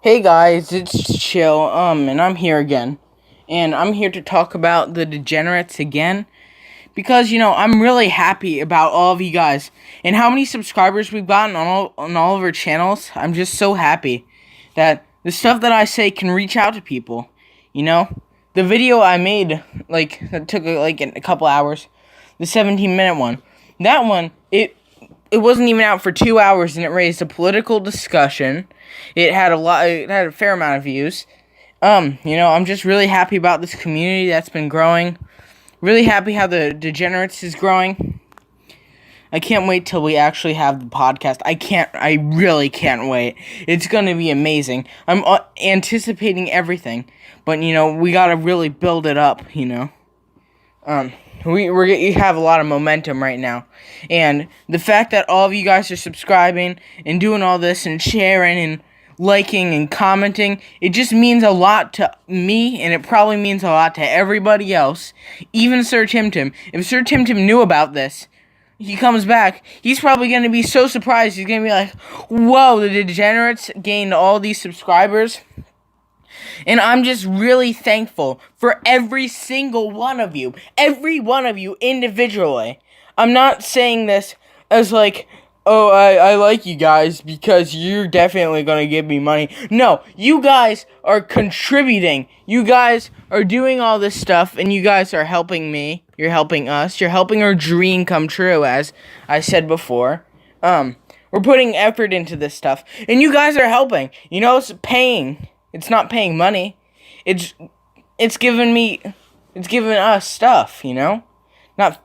Hey guys, it's Chill, and I'm here again. And I'm here to talk about the degenerates again. Because, I'm really happy about all of you guys. And how many subscribers we've gotten on all of our channels. I'm just so happy that the stuff that I say can reach out to people. You know? The video I made, that took, a couple hours. The 17-minute one. That one, it wasn't even out for 2 hours, and it raised a political discussion. It had a fair amount of views. I'm just really happy about this community that's been growing. Really happy how the Degenerates is growing. I can't wait till we actually have the podcast. I really can't wait. It's gonna be amazing. I'm anticipating everything. But, we gotta really build it up, We have a lot of momentum right now, and the fact that all of you guys are subscribing and doing all this and sharing and liking and commenting, it just means a lot to me, and it probably means a lot to everybody else, even Sir TimTim. If Sir TimTim knew about this, he comes back, he's probably going to be so surprised. He's going to be like, whoa, the Degenerates gained all these subscribers. And I'm just really thankful for every single one of you individually. I'm not saying this as like, oh, I like you guys because you're definitely going to give me money. No, you guys are contributing. You guys are doing all this stuff, and you guys are helping me. You're helping us. You're helping our dream come true, as I said before. We're putting effort into this stuff, and you guys are helping. It's paying. It's not paying money. It's giving us stuff, Not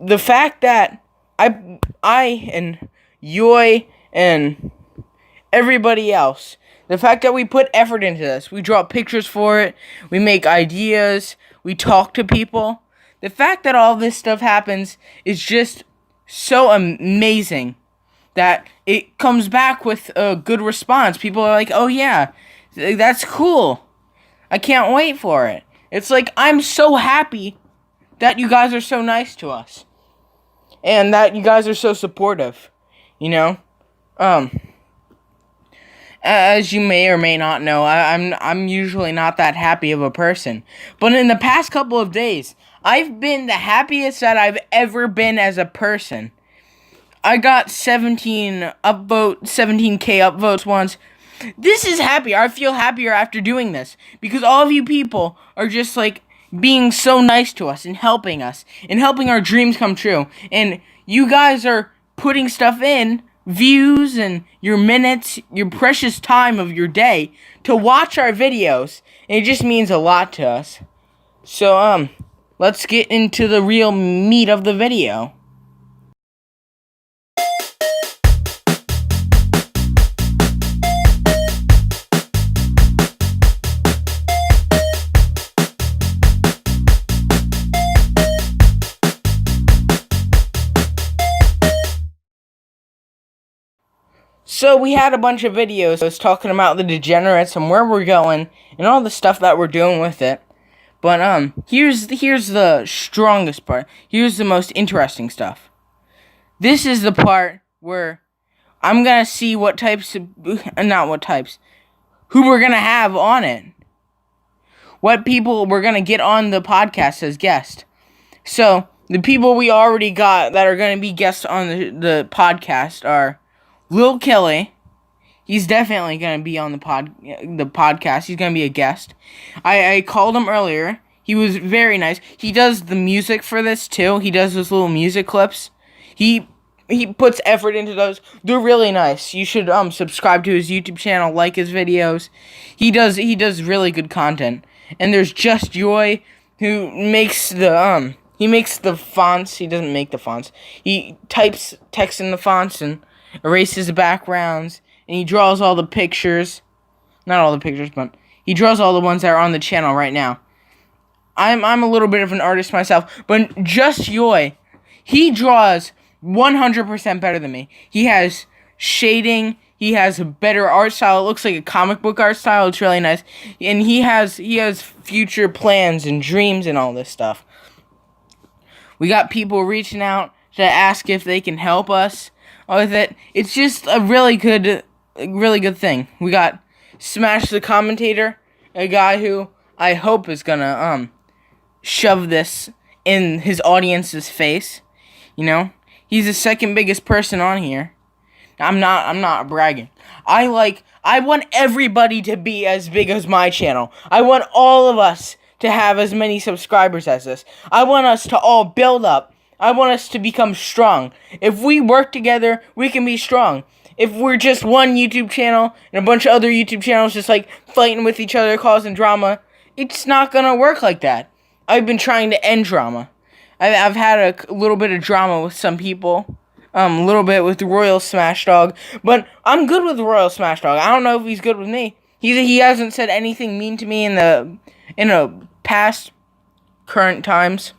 the fact that I and Yoy and everybody else, the fact that we put effort into this, we draw pictures for it, we make ideas, we talk to people. The fact that all this stuff happens is just so amazing. That it comes back with a good response. People are like, oh yeah, that's cool. I can't wait for it. It's like, I'm so happy that you guys are so nice to us. And that you guys are so supportive. As you may or may not know, I'm usually not that happy of a person. But in the past couple of days, I've been the happiest that I've ever been as a person. I got 17k upvotes once. This is happier. I feel happier after doing this. Because all of you people are just like being so nice to us and helping our dreams come true. And you guys are putting stuff in, views and your minutes, your precious time of your day to watch our videos. And it just means a lot to us. So, let's get into the real meat of the video. So we had a bunch of videos talking about the Degenerates and where we're going and all the stuff that we're doing with it. But here's the strongest part. Here's the most interesting stuff. This is the part where I'm gonna see who we're gonna have on it. What people we're gonna get on the podcast as guests. So the people we already got that are gonna be guests on the podcast are Lil Kille. He's definitely going to be on the podcast. He's going to be a guest. I called him earlier. He was very nice. He does the music for this too. He does those little music clips. He puts effort into those. They're really nice. You should subscribe to his YouTube channel, like his videos. He does really good content. And there's Just Joy, who makes the fonts. He doesn't make the fonts. He types text in the fonts and erases the backgrounds, and he draws all the pictures. Not all the pictures, but he draws all the ones that are on the channel right now. I'm a little bit of an artist myself, but Just Yoy, he draws 100% better than me. He has shading, he has a better art style. It looks like a comic book art style. It's really nice. And he has future plans and dreams and all this stuff. We got people reaching out to ask if they can help us with it. It's just a really good thing. We got Smash the Commentator, a guy who I hope is gonna shove this in his audience's face. You know, he's the second biggest person on here. I'm not bragging. I want everybody to be as big as my channel. I want all of us to have as many subscribers as this. I want us to all build up. I want us to become strong. If we work together, we can be strong. If we're just one YouTube channel and a bunch of other YouTube channels just like fighting with each other, causing drama, it's not gonna work like that. I've been trying to end drama. I've had a little bit of drama with some people. A little bit with Royal Smash Dog. But I'm good with Royal Smash Dog. I don't know if he's good with me. He hasn't said anything mean to me in the past current times.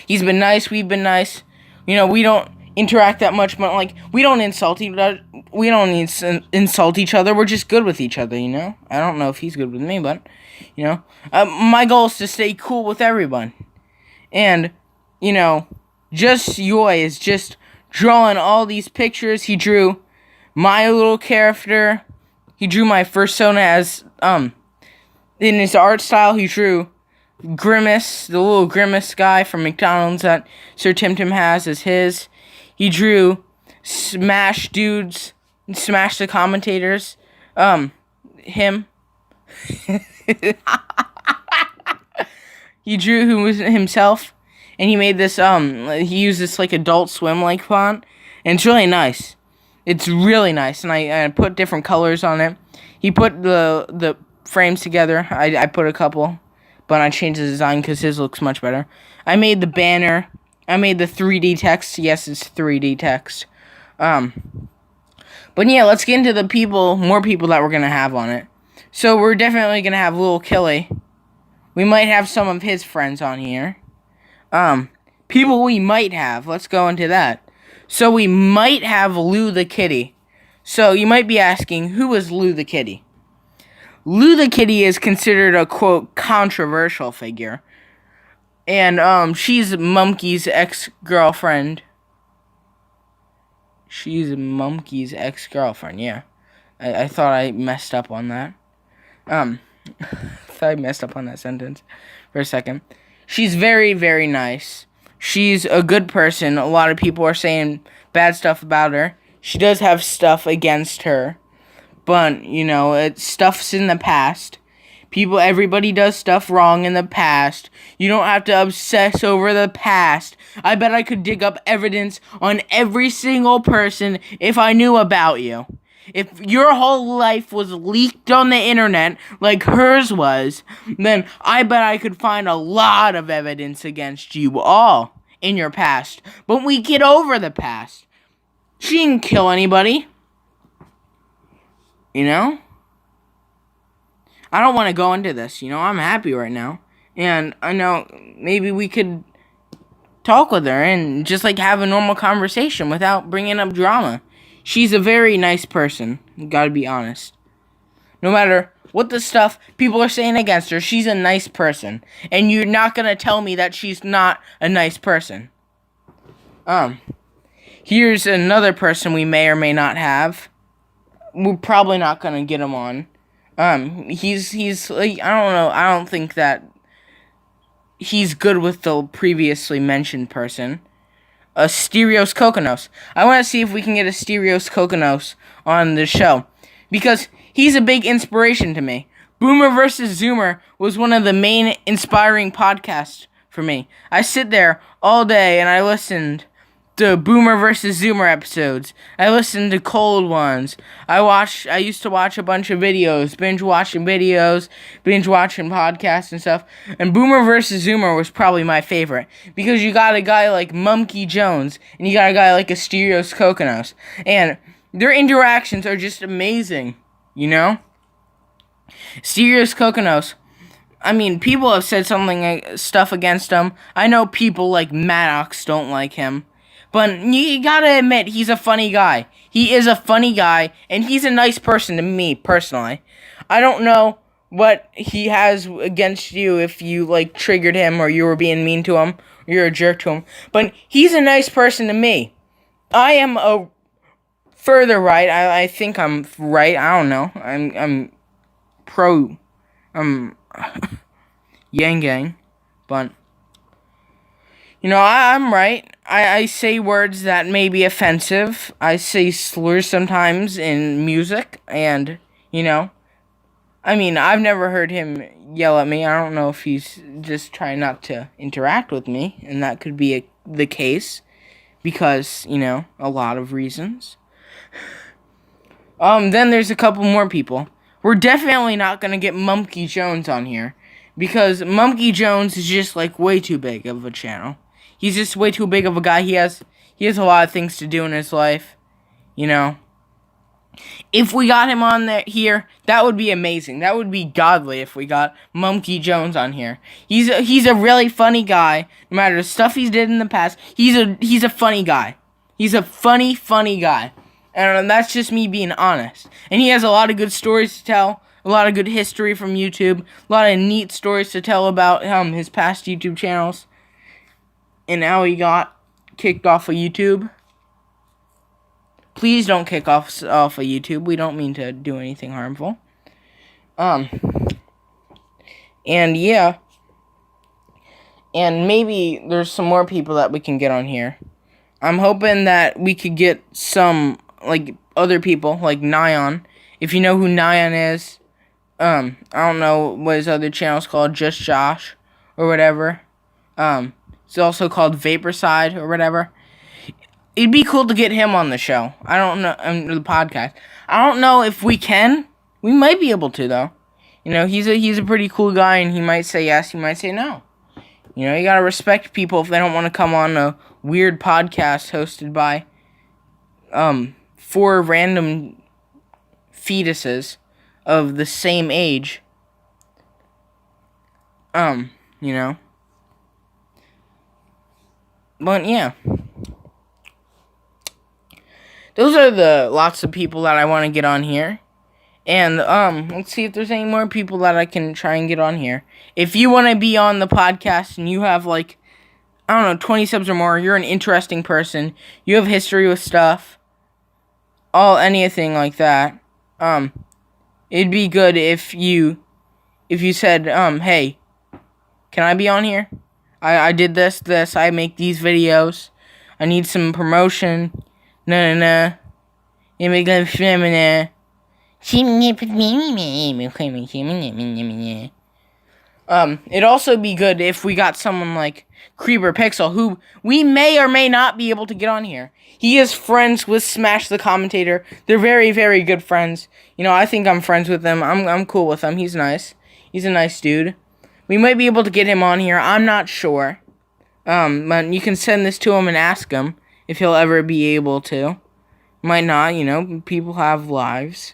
He's been nice. We've been nice. You know, we don't interact that much, but like we don't insult each other. We don't insult each other. We're just good with each other. You know. I don't know if he's good with me, but you know, my goal is to stay cool with everyone. And you know, Just Yoy is just drawing all these pictures. He drew my little character. He drew my persona as in his art style. He drew Grimace, the little Grimace guy from McDonald's that Sir TimTim has as his. He drew Smash Dudes, Smash the Commentators, him. He drew who was himself, and he made this, he used this, like, Adult Swim-like font, and it's really nice. It's really nice, and I put different colors on it. He put the frames together. I put a couple, but I changed the design because his looks much better. I made the banner. I made the 3D text. Yes, it's 3D text. But yeah, let's get into the more people that we're going to have on it. So we're definitely going to have Lil Kille. We might have some of his friends on here. People we might have. Let's go into that. So we might have Lou the Kitty. So you might be asking, who is Lou the Kitty? Lou the Kitty is considered a, quote, controversial figure. And, she's Mumkey's ex-girlfriend. She's Mumkey's ex-girlfriend, yeah. I thought I messed up on that. I thought I messed up on that sentence for a second. She's very, very nice. She's a good person. A lot of people are saying bad stuff about her. She does have stuff against her. But, you know, stuff's in the past. Everybody does stuff wrong in the past. You don't have to obsess over the past. I bet I could dig up evidence on every single person if I knew about you. If your whole life was leaked on the internet like hers was, then I bet I could find a lot of evidence against you all in your past. But we get over the past. She didn't kill anybody. You know? I don't want to go into this, you know? I'm happy right now. And I know maybe we could talk with her and just, like, have a normal conversation without bringing up drama. She's a very nice person, gotta be honest. No matter what the stuff people are saying against her, she's a nice person. And you're not gonna tell me that she's not a nice person. Here's another person we may or may not have. We're probably not gonna get him on. He's like, I don't know, I don't think that he's good with the previously mentioned person. Asterios Kokonos. I want to see if we can get Asterios Kokonos on the show, because he's a big inspiration to me. Boomer vs. Zoomer was one of the main inspiring podcasts for me. I sit there all day and I listened to Boomer vs. Zoomer episodes. I listened to cold ones. I used to watch a bunch of videos, binge watching podcasts and stuff. And Boomer vs. Zoomer was probably my favorite, because you got a guy like Mumkey Jones and you got a guy like Asterios Kokonos, and their interactions are just amazing, you know? Asterios Kokonos, I mean, people have said stuff against him. I know people like Maddox don't like him. But you gotta admit, he's a funny guy. He is a funny guy, and he's a nice person to me, personally. I don't know what he has against you if you, like, triggered him, or you were being mean to him, or you're a jerk to him. But he's a nice person to me. I am a further right. I think I'm right. I don't know. I'm pro. I'm yang gang, but I'm right. I say words that may be offensive. I say slurs sometimes in music, and I've never heard him yell at me. I don't know if he's just trying not to interact with me, and that could be the case because, a lot of reasons. Then there's a couple more people. We're definitely not going to get Mumkey Jones on here because Mumkey Jones is just, way too big of a channel. He's just way too big of a guy. He has a lot of things to do in his life, If we got him on here, that would be amazing. That would be godly if we got Mumkey Jones on here. He's a really funny guy. No matter the stuff he's did in the past, he's a funny guy. He's a funny guy. And that's just me being honest. And he has a lot of good stories to tell. A lot of good history from YouTube. A lot of neat stories to tell about his past YouTube channels. And how he got kicked off of YouTube. Please don't kick off of YouTube. We don't mean to do anything harmful. And yeah. And maybe there's some more people that we can get on here. I'm hoping that we could get some, other people, like Nyan. If you know who Nyan is, I don't know what his other channel's called, Just Josh, or whatever. It's also called Vaporside, or whatever. It'd be cool to get him on the show. I don't know, the podcast. I don't know if we can. We might be able to, though. He's a pretty cool guy, and he might say yes, he might say no. You gotta respect people if they don't want to come on a weird podcast hosted by, 4 random fetuses of the same age. But yeah. Those are the lots of people that I want to get on here. And, let's see if there's any more people that I can try and get on here. If you want to be on the podcast and you have, 20 subs or more, you're an interesting person, you have history with stuff, anything like that, it'd be good if you said, hey, can I be on here? I did this, I make these videos, I need some promotion, It'd also be good if we got someone like Creeper Pixel, who we may or may not be able to get on here. He is friends with Smash the Commentator. They're very, very good friends. I think I'm friends with him. I'm cool with him. He's nice. He's a nice dude. We might be able to get him on here. I'm not sure. But you can send this to him and ask him if he'll ever be able to. Might not, people have lives.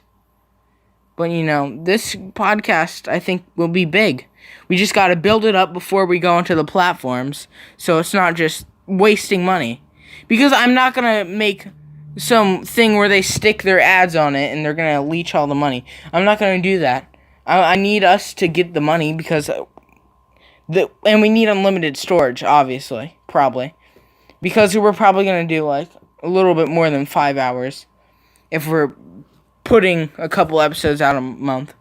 But, this podcast, I think, will be big. We just gotta build it up before we go into the platforms, so it's not just wasting money. Because I'm not gonna make some thing where they stick their ads on it and they're gonna leech all the money. I'm not gonna do that. I need us to get the money because... and we need unlimited storage, obviously. Probably. Because we're probably gonna do, a little bit more than 5 hours. If we're putting a couple episodes out a month.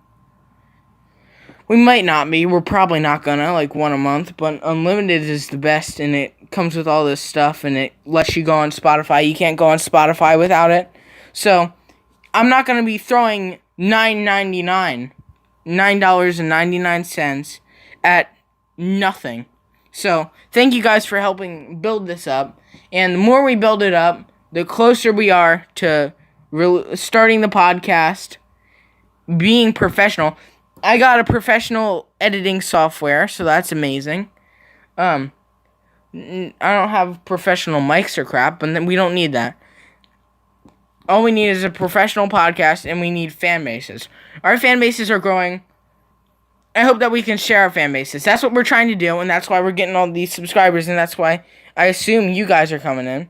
We might not be. We're probably not gonna, one a month. But unlimited is the best, and it comes with all this stuff, and it lets you go on Spotify. You can't go on Spotify without it. So, I'm not gonna be throwing $9.99 at nothing. So, thank you guys for helping build this up. And the more we build it up, the closer we are to starting the podcast, being professional. I got a professional editing software, so that's amazing. I don't have professional mics or crap, but we don't need that. All we need is a professional podcast, and we need fan bases. Our fan bases are growing. I hope that we can share our fan bases. That's what we're trying to do, and that's why we're getting all these subscribers, and that's why I assume you guys are coming in.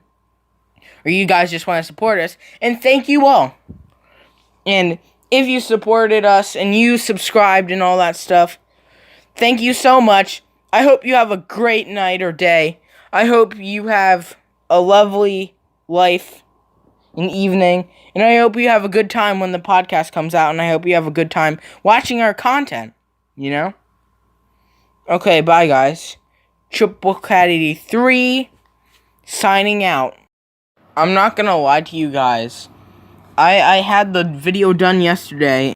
Or you guys just want to support us. And thank you all. And if you supported us and you subscribed and all that stuff, thank you so much. I hope you have a great night or day. I hope you have a lovely life. and evening. And I hope you have a good time when the podcast comes out. And I hope you have a good time watching our content. You know? Okay, bye, guys. Triple Cat 83 signing out. I'm not gonna lie to you guys. I had the video done yesterday,